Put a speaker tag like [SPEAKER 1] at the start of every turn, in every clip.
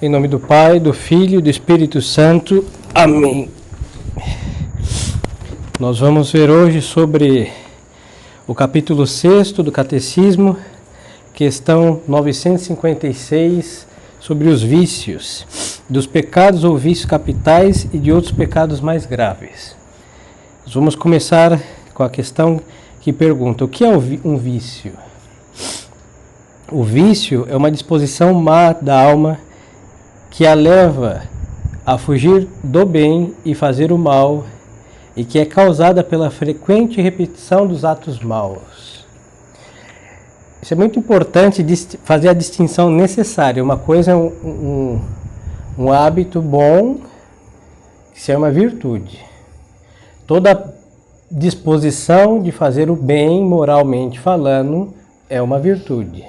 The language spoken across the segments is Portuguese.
[SPEAKER 1] Em nome do Pai, do Filho e do Espírito Santo. Amém. Nós vamos ver hoje sobre o capítulo 6º do Catecismo, questão 956, sobre os vícios, dos pecados ou vícios capitais e de outros pecados mais graves. Nós vamos começar com a questão que pergunta: o que é um vício? O vício é uma disposição má da alma que a leva a fugir do bem e fazer o mal, e que é causada pela frequente repetição dos atos maus. Isso é muito importante fazer a distinção necessária. Uma coisa é um hábito bom, que se chama virtude. Toda disposição de fazer o bem, moralmente falando, é uma virtude.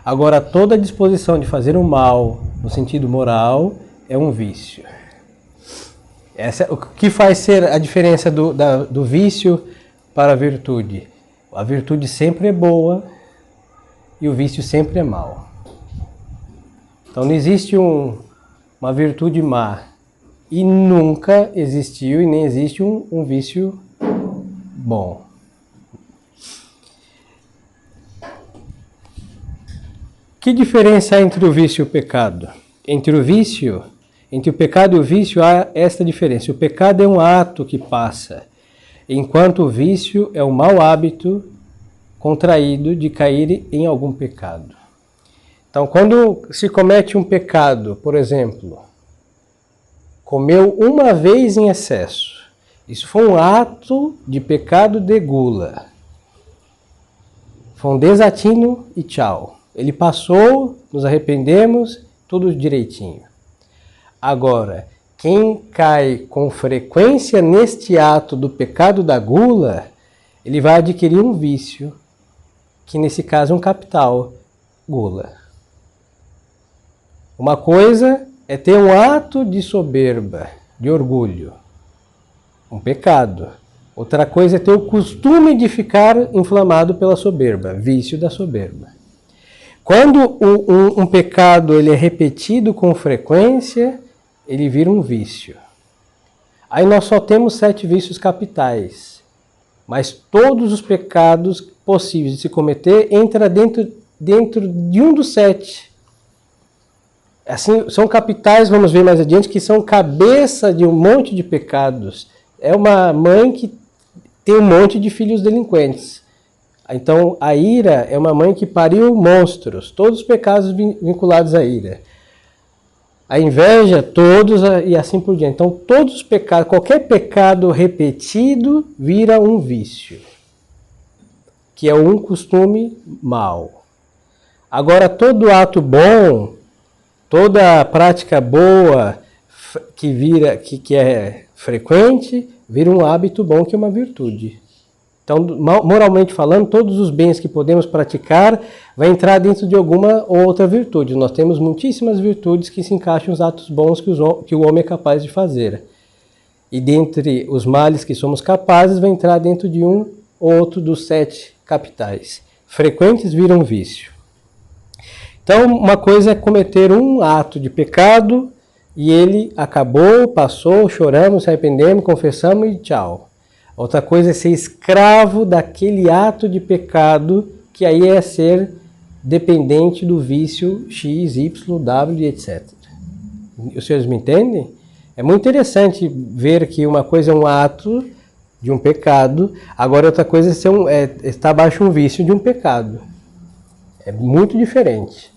[SPEAKER 1] Agora, toda disposição de fazer o mal, no sentido moral, é um vício. O que faz ser a diferença do vício para a virtude? A virtude sempre é boa e o vício sempre é mau. Então não existe uma virtude má e nunca existiu e nem existe um vício bom. Que diferença há entre o vício e o pecado? Entre o pecado e o vício há esta diferença. O pecado é um ato que passa, enquanto o vício é um mau hábito contraído de cair em algum pecado. Então, quando se comete um pecado, por exemplo, comeu uma vez em excesso, isso foi um ato de pecado de gula. Foi um desatino e tchau. Ele passou, nos arrependemos, tudo direitinho. Agora, quem cai com frequência neste ato do pecado da gula, ele vai adquirir um vício, que nesse caso é um capital, gula. Uma coisa é ter um ato de soberba, de orgulho, um pecado. Outra coisa é ter o costume de ficar inflamado pela soberba, vício da soberba. Quando um pecado ele é repetido com frequência, ele vira um vício. Aí nós só temos 7 vícios capitais, mas todos os pecados possíveis de se cometer entram dentro de um dos 7. Assim, são capitais, vamos ver mais adiante, que são cabeça de um monte de pecados. É uma mãe que tem um monte de filhos delinquentes. Então, a ira é uma mãe que pariu monstros, todos os pecados vinculados à ira. A inveja, todos, e assim por diante. Então, todos os pecados, qualquer pecado repetido vira um vício, que é um costume mau. Agora, todo ato bom, toda prática boa que é frequente, vira um hábito bom, que é uma virtude. Então, moralmente falando, todos os bens que podemos praticar vai entrar dentro de alguma ou outra virtude. Nós temos muitíssimas virtudes que se encaixam nos atos bons que o homem é capaz de fazer. E dentre os males que somos capazes, vai entrar dentro de um ou outro dos 7 capitais. Frequentes viram vício. Então, uma coisa é cometer um ato de pecado e ele acabou, passou, choramos, se arrependemos, confessamos e tchau. Outra coisa é ser escravo daquele ato de pecado, que aí é ser dependente do vício X, Y, W, etc. Os senhores me entendem? É muito interessante ver que uma coisa é um ato de um pecado, agora outra coisa é estar abaixo de um vício de um pecado. É muito diferente.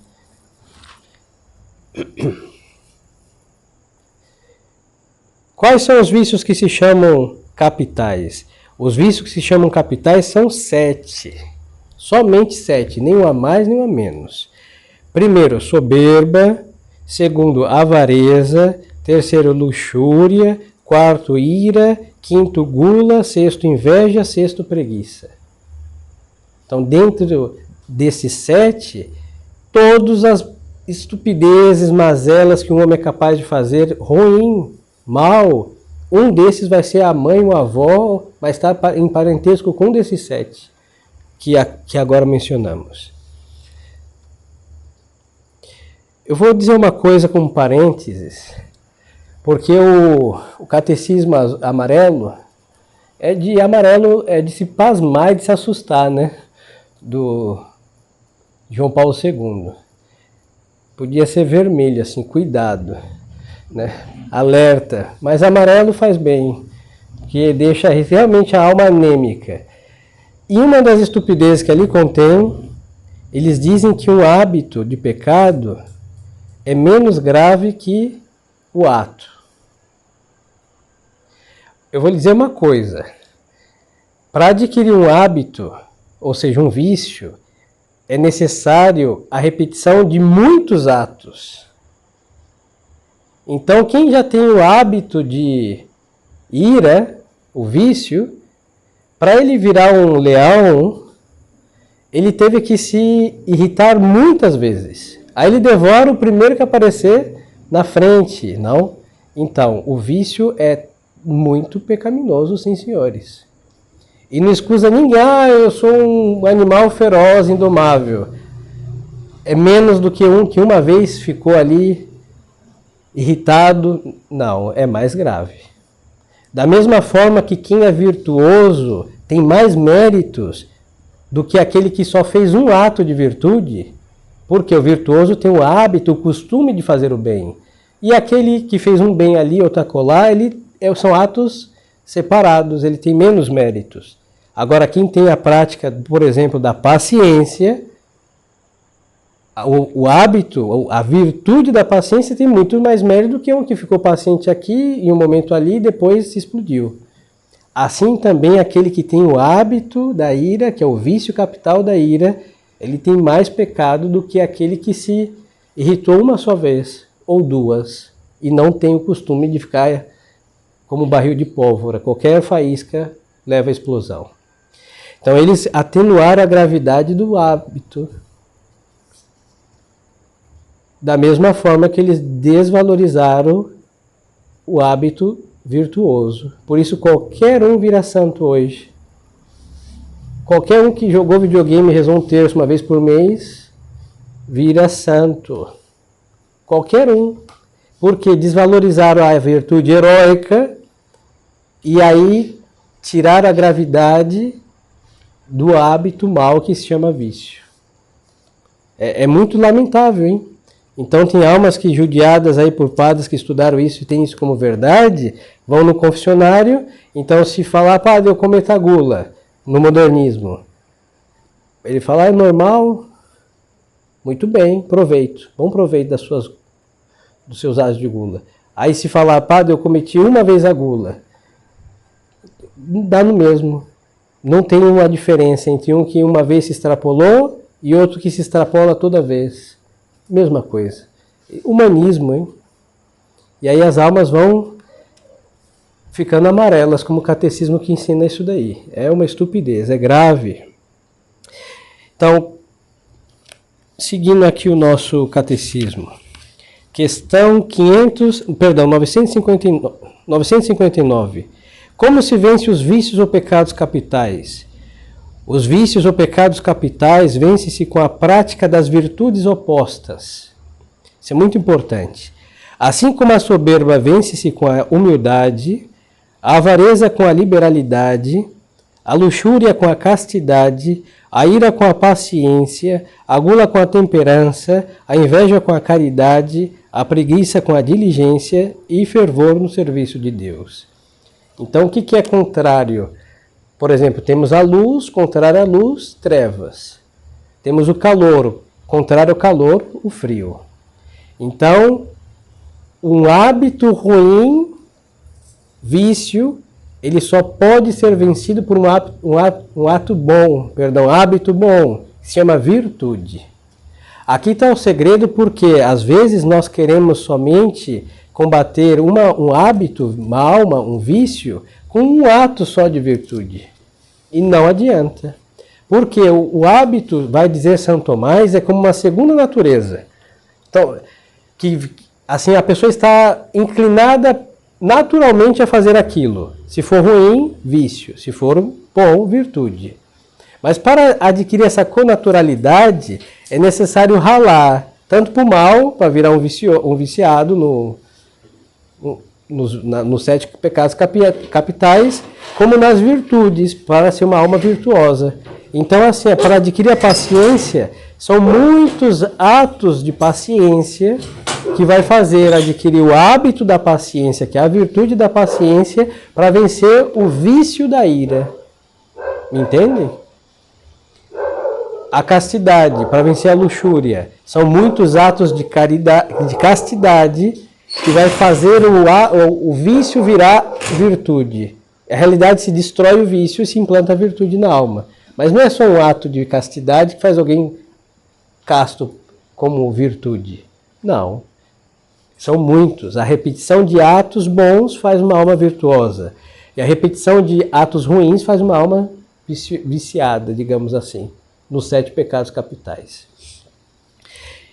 [SPEAKER 1] Quais são os vícios que se chamam capitais? Os vícios que se chamam capitais são 7. Somente 7, nem um a mais, nem um a menos. Primeiro, soberba. Segundo, avareza. Terceiro, luxúria. Quarto, ira. Quinto, gula. Sexto, inveja. Sexto, preguiça. Então, dentro desses 7, todas as estupidezes, mazelas que um homem é capaz de fazer, ruim, mal, um desses vai ser a mãe ou a avó, vai estar em parentesco com um desses 7 que agora mencionamos. Eu vou dizer uma coisa como parênteses, porque o catecismo amarelo é de se pasmar e de se assustar, né? Do João Paulo II. Podia ser vermelho, assim, cuidado, né? Alerta, mas amarelo faz bem, que deixa realmente a alma anêmica. E uma das estupidezes que ali contém, eles dizem que um hábito de pecado é menos grave que o ato. Eu vou lhe dizer uma coisa. Para adquirir um hábito, ou seja, um vício, é necessário a repetição de muitos atos. Então, quem já tem o hábito de ira, o vício, para ele virar um leão, ele teve que se irritar muitas vezes. Aí ele devora o primeiro que aparecer na frente, não? Então, o vício é muito pecaminoso, sim, senhores. E não excusa ninguém, eu sou um animal feroz, indomável. É menos do que um que uma vez ficou ali irritado. Não, é mais grave. Da mesma forma que quem é virtuoso tem mais méritos do que aquele que só fez um ato de virtude, porque o virtuoso tem o hábito, o costume de fazer o bem. E aquele que fez um bem ali, outro acolá, são atos separados, ele tem menos méritos. Agora, quem tem a prática, por exemplo, da paciência, o hábito, a virtude da paciência tem muito mais mérito do que um que ficou paciente aqui, em um momento ali, e depois se explodiu. Assim também aquele que tem o hábito da ira, que é o vício capital da ira, ele tem mais pecado do que aquele que se irritou uma só vez, ou duas, e não tem o costume de ficar como barril de pólvora. Qualquer faísca leva à explosão. Então eles atenuaram a gravidade do hábito, da mesma forma que eles desvalorizaram o hábito virtuoso. Por isso qualquer um vira santo hoje. Qualquer um que jogou videogame e rezou um terço uma vez por mês, vira santo. Qualquer um. Porque desvalorizaram a virtude heróica e aí tiraram a gravidade do hábito mal que se chama vício. É muito lamentável, hein? Então tem almas que, judiadas aí por padres que estudaram isso e têm isso como verdade, vão no confessionário. Então se falar, padre, eu cometo a gula, no modernismo, ele fala, é normal, muito bem, proveito, bom proveito dos seus atos de gula. Aí se falar, padre, eu cometi uma vez a gula, dá no mesmo. Não tem uma diferença entre um que uma vez se extrapolou e outro que se extrapola toda vez. Mesma coisa. Humanismo, hein? E aí as almas vão ficando amarelas, como o catecismo que ensina isso daí. É uma estupidez, é grave. Então, seguindo aqui o nosso catecismo. Questão 959. Como se vence os vícios ou pecados capitais? Os vícios ou pecados capitais vencem-se com a prática das virtudes opostas. Isso é muito importante. Assim como a soberba vence-se com a humildade, a avareza com a liberalidade, a luxúria com a castidade, a ira com a paciência, a gula com a temperança, a inveja com a caridade, a preguiça com a diligência e fervor no serviço de Deus. Então, o que é contrário? Por exemplo, temos a luz, contrário à luz, trevas. Temos o calor, contrário ao calor, o frio. Então, um hábito ruim, vício, ele só pode ser vencido por hábito bom, que se chama virtude. Aqui está o segredo, porque às vezes nós queremos somente combater um hábito, uma alma, um vício, com um ato só de virtude. E não adianta. Porque o hábito, vai dizer São Tomás, é como uma segunda natureza. Então, assim, a pessoa está inclinada naturalmente a fazer aquilo. Se for ruim, vício. Se for bom, virtude. Mas para adquirir essa connaturalidade, é necessário ralar, Tanto para o mal, para virar um viciado nos 7 pecados capitais, como nas virtudes, para ser uma alma virtuosa. Então, assim, para adquirir a paciência, são muitos atos de paciência que vai fazer adquirir o hábito da paciência, que é a virtude da paciência, para vencer o vício da ira. Entendem? A castidade, para vencer a luxúria. São muitos atos de castidade que vai fazer o vício virar virtude. Na realidade, se destrói o vício e se implanta a virtude na alma. Mas não é só um ato de castidade que faz alguém casto como virtude. Não. São muitos. A repetição de atos bons faz uma alma virtuosa. E a repetição de atos ruins faz uma alma viciada, digamos assim, nos 7 pecados capitais.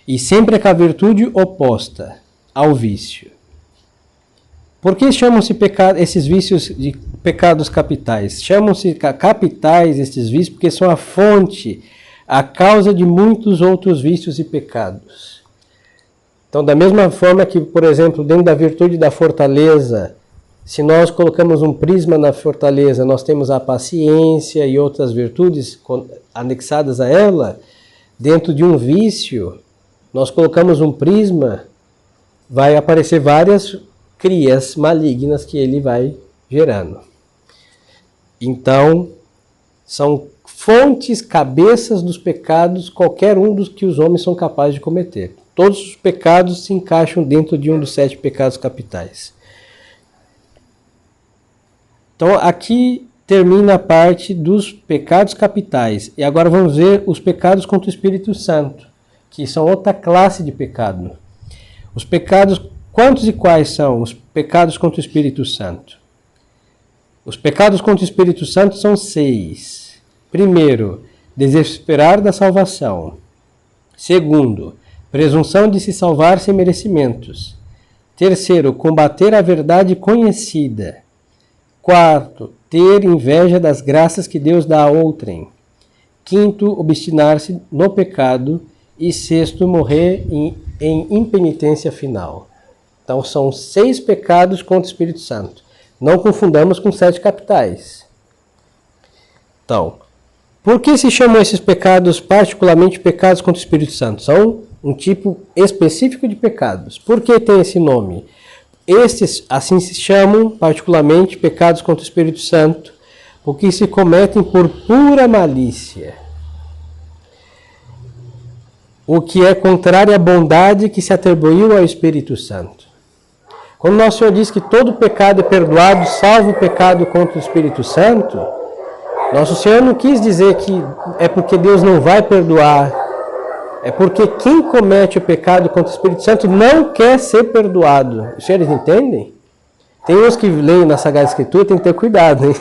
[SPEAKER 1] E sempre é com a virtude oposta ao vício. Por que chamam-se esses vícios de pecados capitais? Chamam-se capitais esses vícios porque são a fonte, a causa de muitos outros vícios e pecados. Então, da mesma forma que, por exemplo, dentro da virtude da fortaleza, se nós colocamos um prisma na fortaleza, nós temos a paciência e outras virtudes anexadas a ela, dentro de um vício, nós colocamos um prisma, vai aparecer várias crias malignas que ele vai gerando. Então, são fontes, cabeças dos pecados, qualquer um dos que os homens são capazes de cometer. Todos os pecados se encaixam dentro de um dos 7 pecados capitais. Então, aqui termina a parte dos pecados capitais. E agora vamos ver os pecados contra o Espírito Santo, que são outra classe de pecado. Os pecados, quantos e quais são os pecados contra o Espírito Santo? Os pecados contra o Espírito Santo são 6. Primeiro, desesperar da salvação. Segundo, presunção de se salvar sem merecimentos. Terceiro, combater a verdade conhecida. Quarto, ter inveja das graças que Deus dá a outrem. Quinto, obstinar-se no pecado. E sexto, morrer em impenitência final. Então, são 6 pecados contra o Espírito Santo. Não confundamos com 7 capitais. Então, por que se chamam esses pecados, particularmente pecados contra o Espírito Santo? São um tipo específico de pecados. Por que tem esse nome? Estes assim se chamam, particularmente, pecados contra o Espírito Santo, porque se cometem por pura malícia. O que é contrário à bondade que se atribuiu ao Espírito Santo. Quando Nosso Senhor diz que todo pecado é perdoado, salvo o pecado contra o Espírito Santo, Nosso Senhor não quis dizer que é porque Deus não vai perdoar. É porque quem comete o pecado contra o Espírito Santo não quer ser perdoado. Os senhores entendem? Tem uns que leem na Sagrada Escritura, tem que ter cuidado, hein?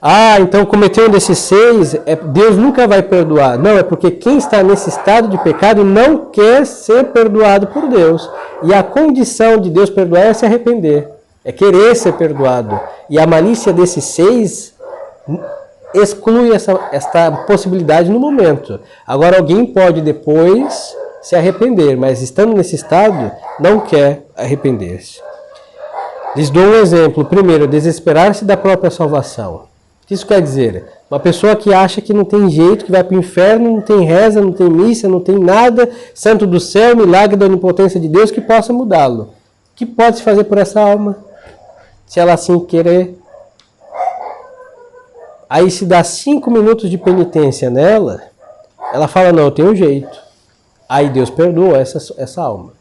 [SPEAKER 1] Ah, então cometeu um desses 6, Deus nunca vai perdoar. Não, é porque quem está nesse estado de pecado não quer ser perdoado por Deus. E a condição de Deus perdoar é se arrepender, é querer ser perdoado. E a malícia desses 6 exclui esta possibilidade no momento. Agora alguém pode depois se arrepender, mas estando nesse estado, não quer arrepender-se. Lhes dou um exemplo. Primeiro, desesperar-se da própria salvação. O que isso quer dizer? Uma pessoa que acha que não tem jeito, que vai para o inferno, não tem reza, não tem missa, não tem nada, santo do céu, milagre da onipotência de Deus que possa mudá-lo. O que pode se fazer por essa alma? Se ela assim querer. Aí se dá 5 minutos de penitência nela, ela fala, não, eu tenho um jeito. Aí Deus perdoa essa alma.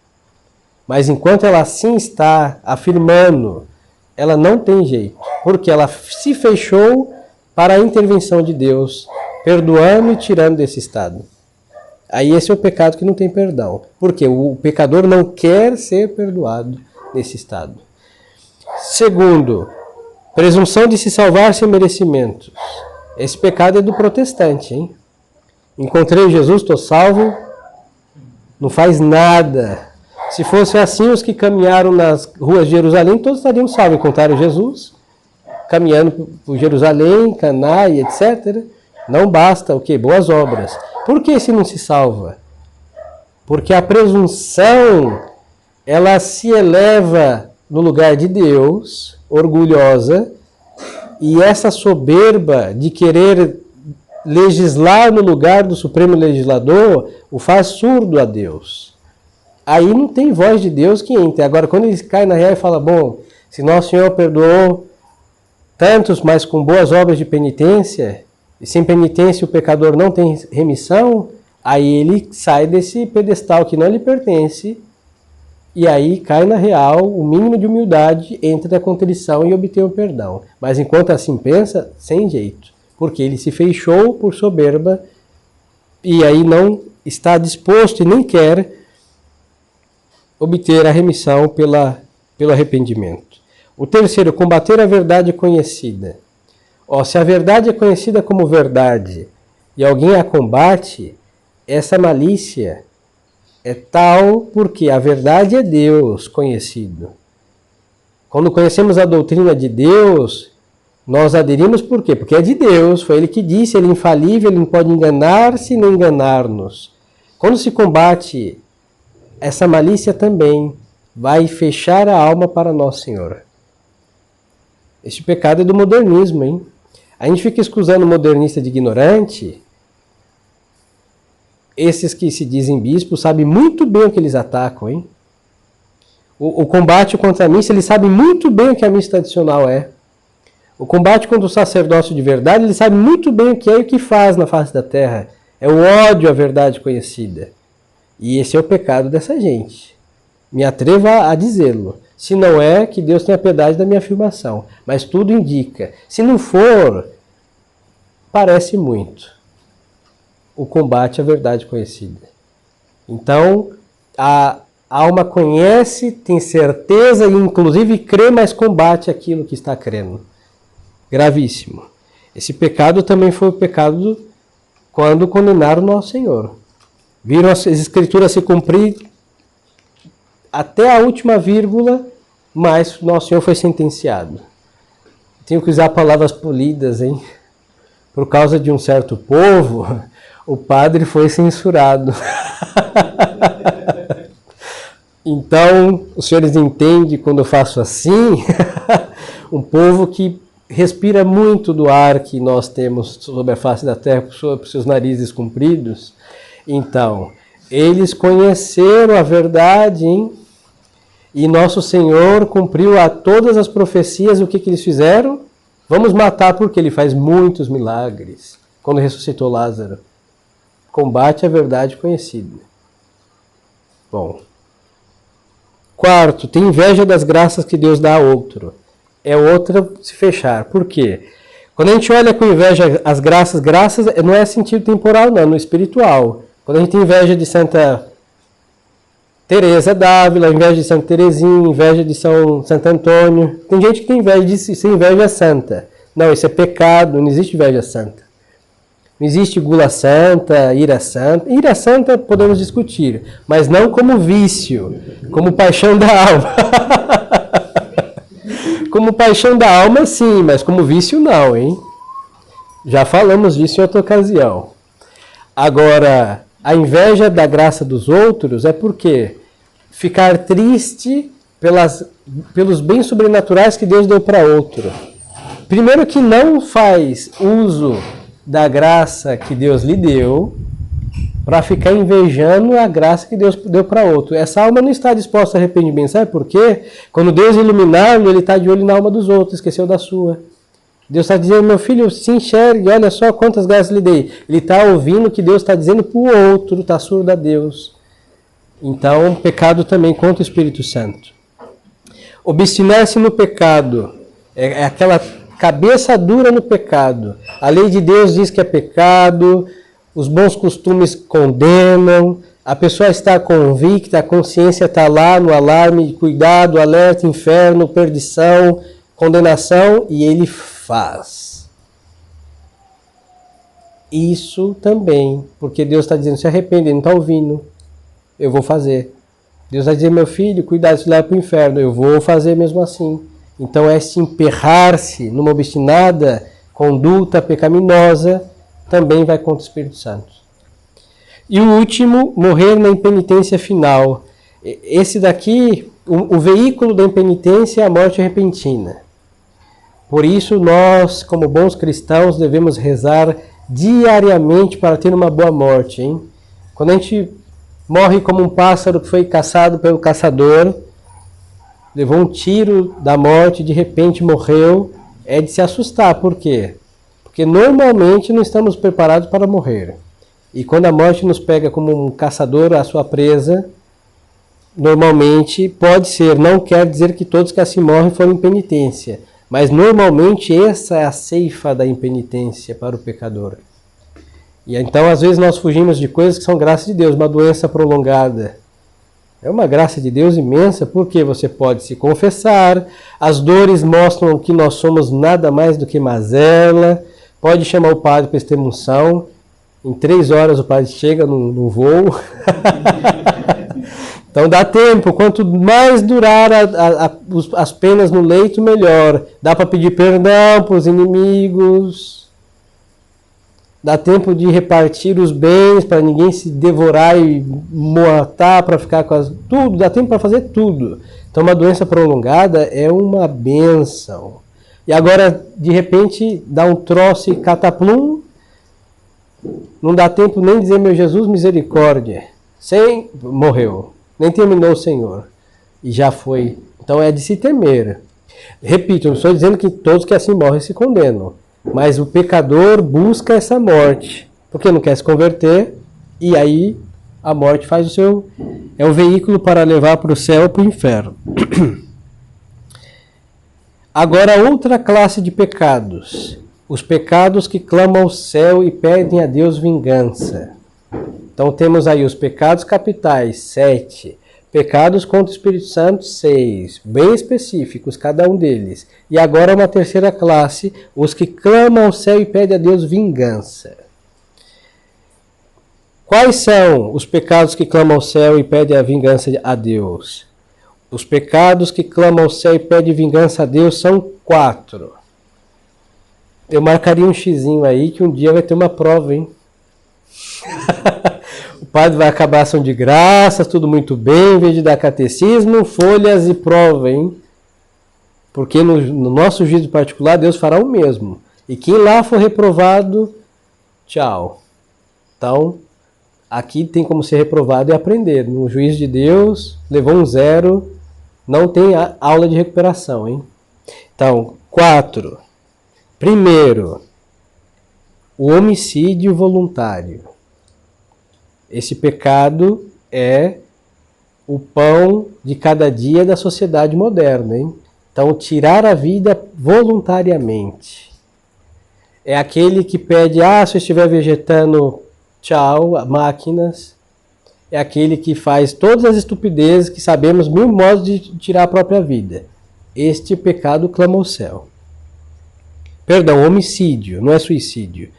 [SPEAKER 1] Mas enquanto ela assim está afirmando, ela não tem jeito. Porque ela se fechou para a intervenção de Deus, perdoando e tirando desse estado. Aí esse é o pecado que não tem perdão. Porque o pecador não quer ser perdoado nesse estado. Segundo, presunção de se salvar sem merecimentos. Esse pecado é do protestante, hein? Encontrei Jesus, estou salvo, não faz nada. Se fosse assim, os que caminharam nas ruas de Jerusalém, todos estariam salvos. Encontraram Jesus, caminhando por Jerusalém, Caná e etc. Não basta o quê? Boas obras. Por que esse não se salva? Porque a presunção, ela se eleva no lugar de Deus, orgulhosa, e essa soberba de querer legislar no lugar do Supremo Legislador o faz surdo a Deus. Aí não tem voz de Deus que entre. Agora, quando ele cai na real e fala, bom, se Nosso Senhor perdoou tantos, mas com boas obras de penitência, e sem penitência o pecador não tem remissão, aí ele sai desse pedestal que não lhe pertence, e aí cai na real o mínimo de humildade entre a contrição e obter o perdão. Mas enquanto assim pensa, sem jeito, porque ele se fechou por soberba, e aí não está disposto e nem quer obter a remissão pelo arrependimento. O terceiro, combater a verdade conhecida. Se a verdade é conhecida como verdade e alguém a combate, essa malícia é tal porque a verdade é Deus conhecido. Quando conhecemos a doutrina de Deus, nós aderimos por quê? Porque é de Deus, foi Ele que disse, Ele é infalível, Ele não pode enganar-se nem enganar-nos. Quando se combate essa malícia também, vai fechar a alma para Nosso Senhor. Este pecado é do modernismo, hein? A gente fica escusando o modernista de ignorante. Esses que se dizem bispos sabem muito bem o que eles atacam, hein? O combate contra a missa, eles sabem muito bem o que a missa tradicional é. O combate contra o sacerdócio de verdade, eles sabem muito bem o que é e o que faz na face da terra. É o ódio à verdade conhecida. E esse é o pecado dessa gente. Me atrevo a dizê-lo. Se não é, que Deus tenha piedade da minha afirmação. Mas tudo indica. Se não for, parece muito o combate à verdade conhecida. Então, a alma conhece, tem certeza e inclusive crê, mas combate aquilo que está crendo. Gravíssimo. Esse pecado também foi o pecado quando condenaram Nosso Senhor. Viram as escrituras se cumprir até a última vírgula, mas Nosso Senhor foi sentenciado. Tenho que usar palavras polidas, hein? Por causa de um certo povo, o padre foi censurado. Então, os senhores entendem quando eu faço assim? Um povo que respira muito do ar que nós temos sobre a face da terra, por seus narizes compridos. Então, eles conheceram a verdade, hein? E Nosso Senhor cumpriu a todas as profecias. O que eles fizeram? Vamos matar porque Ele faz muitos milagres. Quando ressuscitou Lázaro. Combate a verdade conhecida. Bom. Quarto, tem inveja das graças que Deus dá a outro. É outra se fechar. Por quê? Quando a gente olha com inveja as graças não é sentido temporal, não, no espiritual. Quando a gente tem inveja de Santa Teresa d'Ávila, inveja de Santa Teresinha, inveja de Santo Antônio. Tem gente que tem inveja de ser inveja santa. Não, isso é pecado, não existe inveja santa. Não existe gula santa, ira santa. Ira santa podemos discutir, mas não como vício, como paixão da alma. Como paixão da alma, sim, mas como vício, não, hein? Já falamos disso em outra ocasião. Agora, a inveja da graça dos outros é porque ficar triste pelos bens sobrenaturais que Deus deu para outro. Primeiro que não faz uso da graça que Deus lhe deu para ficar invejando a graça que Deus deu para outro. Essa alma não está disposta a arrependimento. Sabe por quê? Quando Deus iluminar-lo, ele está de olho na alma dos outros, esqueceu da sua. Deus está dizendo, meu filho, se enxergue, olha só quantas graças lhe dei. Ele está ouvindo o que Deus está dizendo para o outro, está surdo a Deus. Então, pecado também contra o Espírito Santo. Obstinar-se no pecado é aquela cabeça dura no pecado. A lei de Deus diz que é pecado, os bons costumes condenam, a pessoa está convicta, a consciência está lá no alarme, cuidado, alerta, inferno, perdição, condenação, e ele faz. Isso também, porque Deus está dizendo, se arrepende, ele não está ouvindo, eu vou fazer. Deus vai dizer, meu filho, cuidado, se leva para o inferno, eu vou fazer mesmo assim. Então é se emperrar-se numa obstinada conduta pecaminosa, também vai contra o Espírito Santo. E o último, morrer na impenitência final. Esse daqui, o veículo da impenitência é a morte repentina. Por isso, nós, como bons cristãos, devemos rezar diariamente para ter uma boa morte, hein? Quando a gente morre como um pássaro que foi caçado pelo caçador, levou um tiro da morte, de repente morreu, é de se assustar. Por quê? Porque normalmente não estamos preparados para morrer. E quando a morte nos pega como um caçador à sua presa, normalmente pode ser, não quer dizer que todos que assim morrem foram em penitência, mas normalmente essa é a ceifa da impenitência para o pecador. E então às vezes nós fugimos de coisas que são graça de Deus, uma doença prolongada. É uma graça de Deus imensa, porque você pode se confessar, as dores mostram que nós somos nada mais do que mazela, pode chamar o padre para extrema-unção, em 3 horas o padre chega no voo. Então dá tempo, quanto mais durar as penas no leito, melhor. Dá para pedir perdão para os inimigos, dá tempo de repartir os bens para ninguém se devorar e matar para ficar com tudo, dá tempo para fazer tudo. Então uma doença prolongada é uma bênção. E agora, de repente, dá um troço e cataplum, não dá tempo nem de dizer, meu Jesus, misericórdia. Morreu. Nem terminou o Senhor. E já foi. Então é de se temer. Repito, não estou dizendo que todos que assim morrem se condenam. Mas o pecador busca essa morte. Porque não quer se converter. E aí a morte faz o seu... É o veículo para levar para o céu ou para o inferno. Agora, outra classe de pecados. Os pecados que clamam ao céu e pedem a Deus vingança. Então temos aí os pecados capitais, 7. Pecados contra o Espírito Santo, 6. Bem específicos, cada um deles. E agora uma terceira classe, os que clamam ao céu e pedem a Deus vingança. Quais são os pecados que clamam ao céu e pedem a vingança a Deus? Os pecados que clamam ao céu e pedem vingança a Deus são 4. Eu marcaria um xizinho aí que um dia vai ter uma prova, hein? O padre vai acabar a ação de graças, tudo muito bem, em vez de dar catecismo, folhas e prova, hein? Porque no nosso juízo particular, Deus fará o mesmo. E quem lá for reprovado, tchau. Então, aqui tem como ser reprovado e aprender. No juízo de Deus, levou um 0, não tem aula de recuperação, hein? Então, 4. Primeiro, o homicídio voluntário. Esse pecado é o pão de cada dia da sociedade moderna, hein? Então, tirar a vida voluntariamente. É aquele que pede, se eu estiver vegetando, tchau, máquinas. É aquele que faz todas as estupidezes que sabemos 1000 modos de tirar a própria vida. Este pecado clama ao céu. Perdão, homicídio, não é suicídio.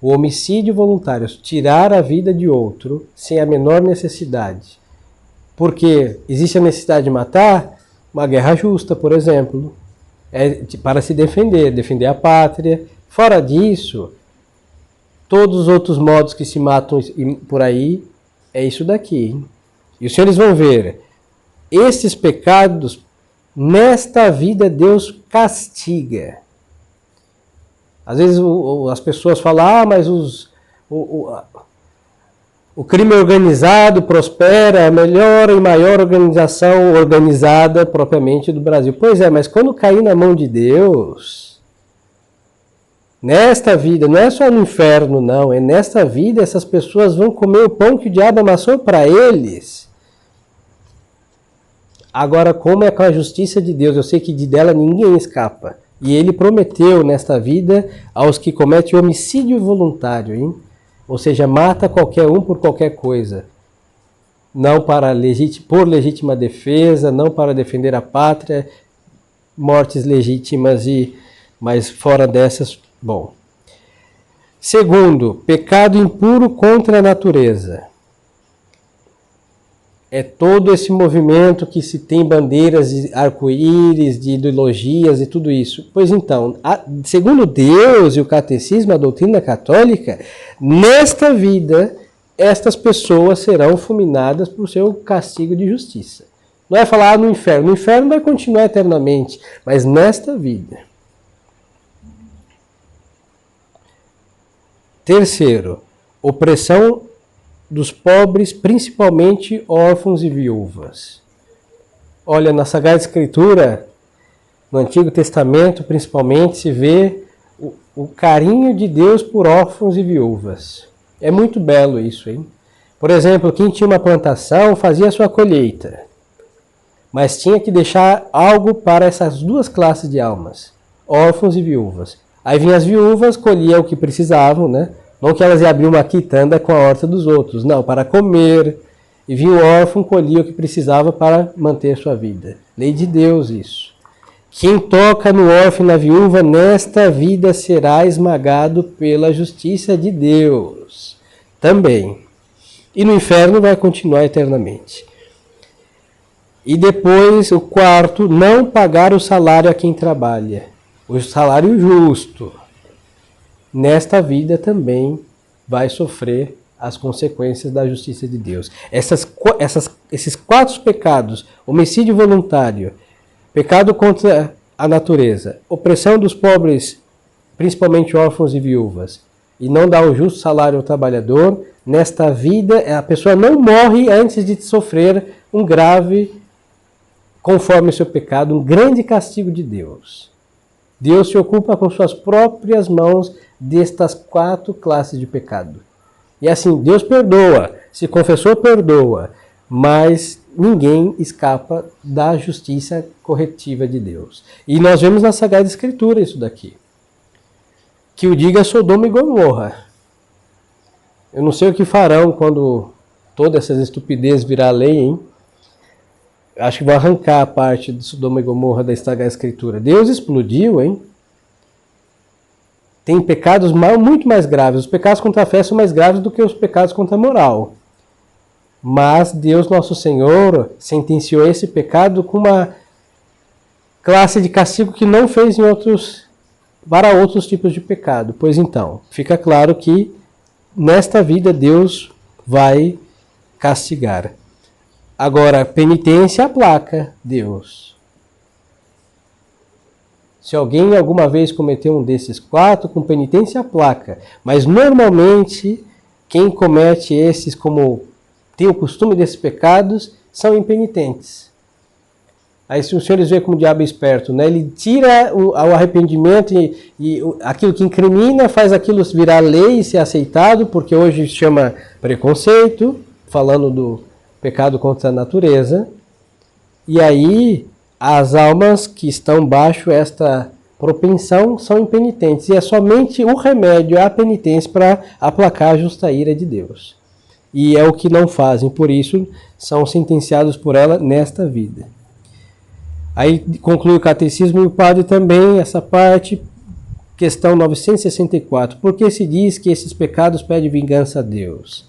[SPEAKER 1] O homicídio voluntário, tirar a vida de outro sem a menor necessidade. Porque existe a necessidade de matar? Uma guerra justa, por exemplo. É para se defender a pátria. Fora disso, todos os outros modos que se matam por aí, é isso daqui. Hein? E os senhores vão ver, esses pecados, nesta vida Deus castiga. Às vezes as pessoas falam, mas o crime organizado prospera, a melhor e maior organização organizada propriamente do Brasil. Pois é, mas quando cair na mão de Deus, nesta vida, não é só no inferno não, é nesta vida essas pessoas vão comer o pão que o diabo amassou para eles. Agora, como é com a justiça de Deus? Eu sei que dela ninguém escapa. E ele prometeu nesta vida aos que cometem homicídio voluntário, hein? Ou seja, mata qualquer um por qualquer coisa. Não por legítima defesa, não para defender a pátria, mortes legítimas, mas fora dessas, bom. Segundo, pecado impuro contra a natureza. É todo esse movimento que se tem bandeiras de arco-íris, de ideologias e tudo isso. Pois então, segundo Deus e o catecismo, a doutrina católica, nesta vida estas pessoas serão fulminadas por seu castigo de justiça. Não é falar no inferno. No inferno vai continuar eternamente, mas nesta vida. Terceiro, opressão dos pobres, principalmente órfãos e viúvas. Olha, na Sagrada Escritura, no Antigo Testamento principalmente, se vê o carinho de Deus por órfãos e viúvas. É muito belo isso, hein? Por exemplo, quem tinha uma plantação fazia a sua colheita, mas tinha que deixar algo para essas duas classes de almas, órfãos e viúvas. Aí vinham as viúvas, colhiam o que precisavam, né? Não que elas iam abrir uma quitanda com a horta dos outros, não, para comer. E vinha o órfão, colhia o que precisava para manter sua vida. Lei de Deus isso. Quem toca no órfão e na viúva, nesta vida será esmagado pela justiça de Deus. Também. E no inferno vai continuar eternamente. E depois, o quarto, não pagar o salário a quem trabalha. O salário justo. Nesta vida também vai sofrer as consequências da justiça de Deus. Esses 4 pecados, homicídio voluntário, pecado contra a natureza, opressão dos pobres, principalmente órfãos e viúvas, e não dar o justo salário ao trabalhador, nesta vida a pessoa não morre antes de sofrer um grave, conforme o seu pecado, um grande castigo de Deus. Deus se ocupa com suas próprias mãos destas 4 classes de pecado. E assim, Deus perdoa, se confessou, perdoa, mas ninguém escapa da justiça corretiva de Deus. E nós vemos na Sagrada Escritura isso daqui. Que o diga Sodoma e Gomorra. Eu não sei o que farão quando todas essas estupidezes virar lei, hein? Acho que vou arrancar a parte de Sodoma e Gomorra da Sagrada Escritura. Deus explodiu, hein? Tem pecados muito mais graves. Os pecados contra a fé são mais graves do que os pecados contra a moral. Mas Deus Nosso Senhor sentenciou esse pecado com uma classe de castigo que não fez para outros tipos de pecado. Pois então, fica claro que nesta vida Deus vai castigar. Agora, penitência aplaca Deus. Se alguém alguma vez cometeu um desses 4, com penitência aplaca. Mas normalmente, quem comete esses, como tem o costume desses pecados, são impenitentes. Aí se os senhores veem como o diabo é esperto, né? Ele tira o arrependimento e aquilo que incrimina, faz aquilo virar lei e ser aceitado, porque hoje chama preconceito, falando do pecado contra a natureza. E aí as almas que estão baixo esta propensão são impenitentes. E é somente o remédio, a penitência, para aplacar a justa ira de Deus. E é o que não fazem, por isso são sentenciados por ela nesta vida. Aí conclui o catecismo e o padre também, essa parte, questão 964. Por que se diz que esses pecados pedem vingança a Deus?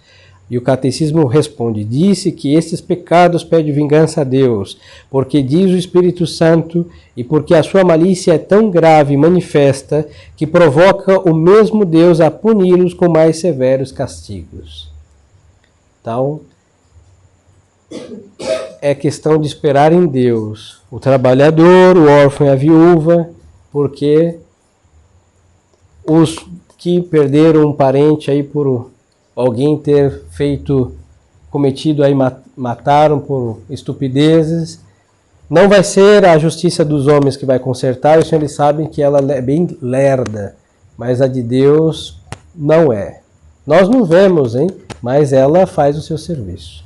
[SPEAKER 1] E o catecismo responde, disse que estes pecados pedem vingança a Deus, porque diz o Espírito Santo e porque a sua malícia é tão grave e manifesta que provoca o mesmo Deus a puni-los com mais severos castigos. Então, é questão de esperar em Deus o trabalhador, o órfão e a viúva, porque os que perderam um parente aí por alguém ter cometido aí, mataram por estupidezes, não vai ser a justiça dos homens que vai consertar, os senhores sabem que ela é bem lerda, mas a de Deus não é. Nós não vemos, hein? Mas ela faz o seu serviço.